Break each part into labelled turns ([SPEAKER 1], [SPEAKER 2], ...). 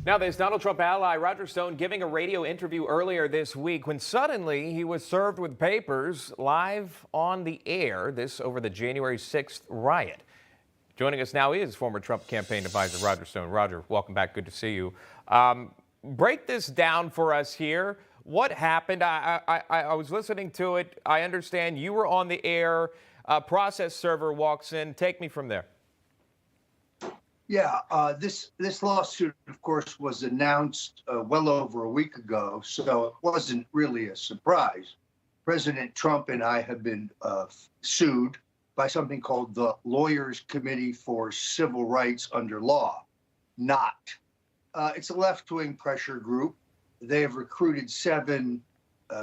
[SPEAKER 1] Now, there's Donald Trump ally Roger Stone giving a radio interview earlier this week when suddenly he was served with papers live on the air. This over the January 6th riot. Joining us now is former Trump campaign advisor Roger Stone. Roger, welcome back. Good to see you. Break this down for us here. What happened? I was listening to it. I understand you were on the air. A process server walks in. Take me from there.
[SPEAKER 2] Yeah, this lawsuit, of course, was announced well over a week ago, so it wasn't really a surprise. President Trump and I have been sued by something called the Lawyers Committee for Civil Rights Under Law. It's a left-wing pressure group. They have recruited 7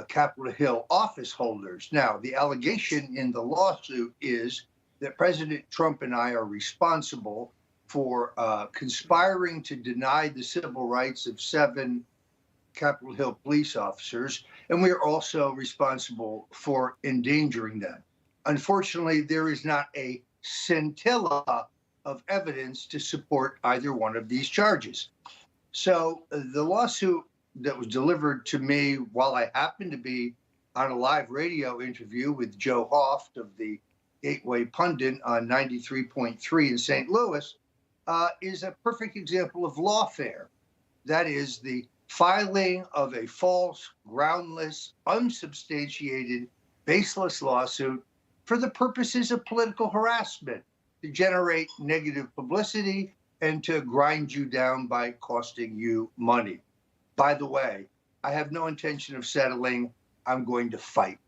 [SPEAKER 2] Capitol Hill office holders. Now, the allegation in the lawsuit is that President Trump and I are responsible for conspiring to deny the civil rights of 7 Capitol Hill police officers, and we are also responsible for endangering them. Unfortunately, there is not a scintilla of evidence to support either one of these charges. So the lawsuit that was delivered to me while I happened to be on a live radio interview with Joe Hoft of the Gateway Pundit on 93.3 in St. Louis is a perfect example of lawfare. That is the filing of a false, groundless, unsubstantiated, baseless lawsuit for the purposes of political harassment, to generate negative publicity and to grind you down by costing you money. By the way, I have no intention of settling. I'm going to fight.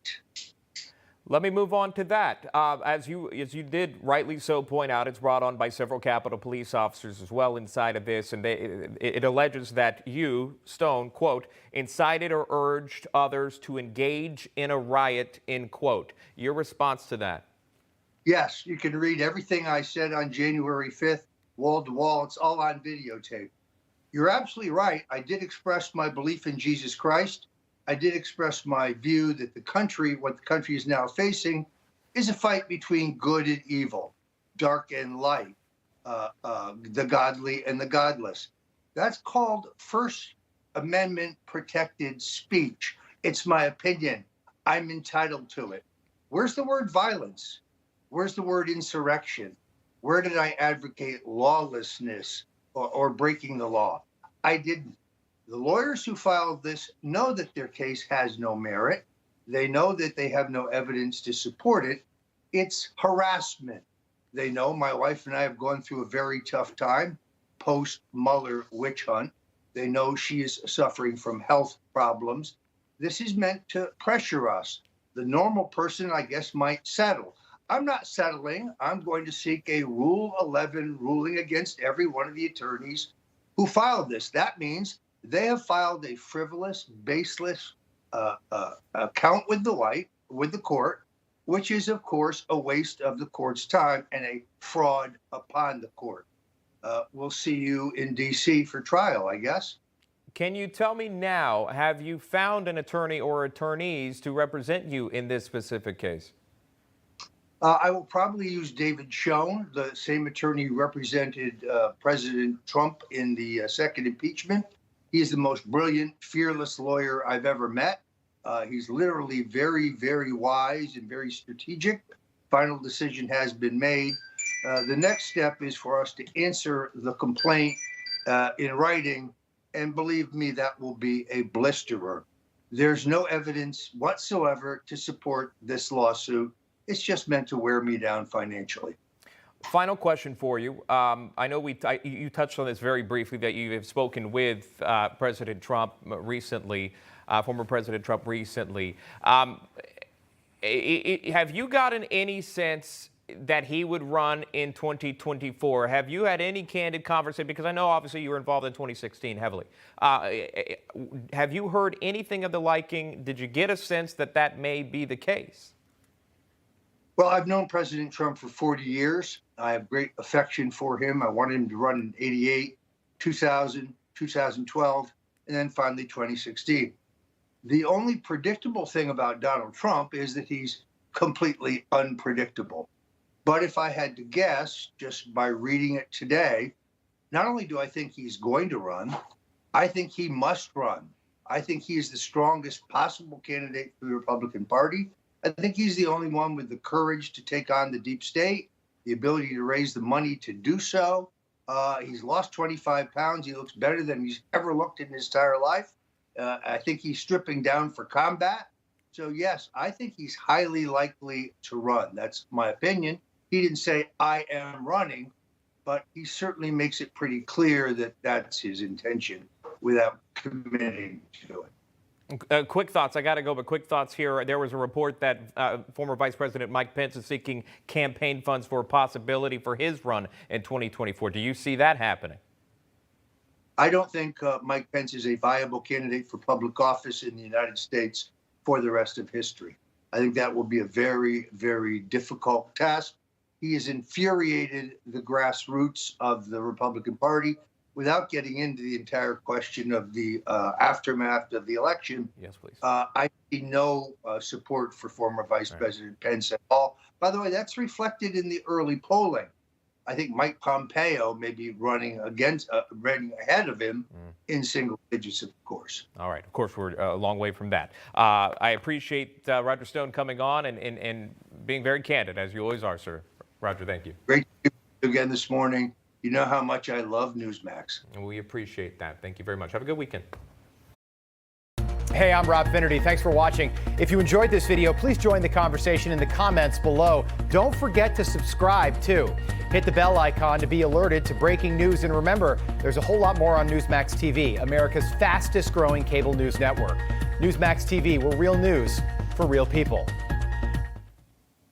[SPEAKER 1] Let me move on to that. As you did rightly so point out, it's brought on by several Capitol Police officers as well inside of this, and it alleges that you, Stone, quote, incited or urged others to engage in a riot, end quote. Your response to that?
[SPEAKER 2] Yes, you can read everything I said on January 5th, wall to wall. It's all on videotape. You're absolutely right. I did express my belief in Jesus Christ. I did express my view that what the country is now facing, is a fight between good and evil, dark and light, the godly and the godless. That's called First Amendment protected speech. It's my opinion. I'm entitled to it. Where's the word violence? Where's the word insurrection? Where did I advocate lawlessness or breaking the law? I didn't. The lawyers who filed this know that their case has no merit. They know that they have no evidence to support it. It's harassment. They know my wife and I have gone through a very tough time post-Mueller witch hunt. They know she is suffering from health problems. This is meant to pressure us. The normal person, I guess, might settle. I'm not settling. I'm going to seek a Rule 11 ruling against every one of the attorneys who filed this. That means they have filed a frivolous, baseless count with the court, which is, of course, a waste of the court's time and a fraud upon the court. We'll see you in D.C. for trial, I guess.
[SPEAKER 1] Can you tell me now, have you found an attorney or attorneys to represent you in this specific case?
[SPEAKER 2] I will probably use David Schoen, the same attorney who represented President Trump in the second impeachment. He is the most brilliant, fearless lawyer I've ever met. He's literally very, very wise and very strategic. Final decision has been made. The next step is for us to answer the complaint in writing, and believe me, that will be a blisterer. There's no evidence whatsoever to support this lawsuit. It's just meant to wear me down financially.
[SPEAKER 1] Final question for you. I know you touched on this very briefly, that you have spoken with President Trump recently, former President Trump recently. Have you gotten any sense that he would run in 2024? Have you had any candid conversation? Because I know obviously you were involved in 2016 heavily. Have you heard anything of the liking? Did you get a sense that that may be the case?
[SPEAKER 2] Well, I've known President Trump for 40 years. I have great affection for him. I wanted him to run in 88, 2000, 2012, and then finally 2016. The only predictable thing about Donald Trump is that he's completely unpredictable. But if I had to guess, just by reading it today, not only do I think he's going to run, I think he must run. I think he is the strongest possible candidate for the Republican Party. I think he's the only one with the courage to take on the deep state, the ability to raise the money to do so. He's lost 25 pounds. He looks better than he's ever looked in his entire life. I think he's stripping down for combat. So, yes, I think he's highly likely to run. That's my opinion. He didn't say, I am running, but he certainly makes it pretty clear that that's his intention without committing to it.
[SPEAKER 1] Quick thoughts. I got to go, but quick thoughts here. There was a report that former Vice President Mike Pence is seeking campaign funds for a possibility for his run in 2024. Do you see that happening?
[SPEAKER 2] I don't think Mike Pence is a viable candidate for public office in the United States for the rest of history. I think that will be a very, very difficult task. He has infuriated the grassroots of the Republican Party. Without getting into the entire question of the aftermath of the election,
[SPEAKER 1] yes, please.
[SPEAKER 2] I see no support for former Vice President Pence at all. By the way, that's reflected in the early polling. I think Mike Pompeo may be running ahead of him in single digits, of course.
[SPEAKER 1] All right. Of course, we're a long way from that. I appreciate Roger Stone coming on and being very candid, as you always are, sir. Roger, thank you.
[SPEAKER 2] Great to see you again this morning. You know how much I love Newsmax.
[SPEAKER 1] And we appreciate that. Thank you very much. Have a good weekend.
[SPEAKER 3] Hey, I'm Rob Finnerty. Thanks for watching. If you enjoyed this video, please join the conversation in the comments below. Don't forget to subscribe, too. Hit the bell icon to be alerted to breaking news. And remember, there's a whole lot more on Newsmax TV, America's fastest growing cable news network. Newsmax TV, where real news for real people.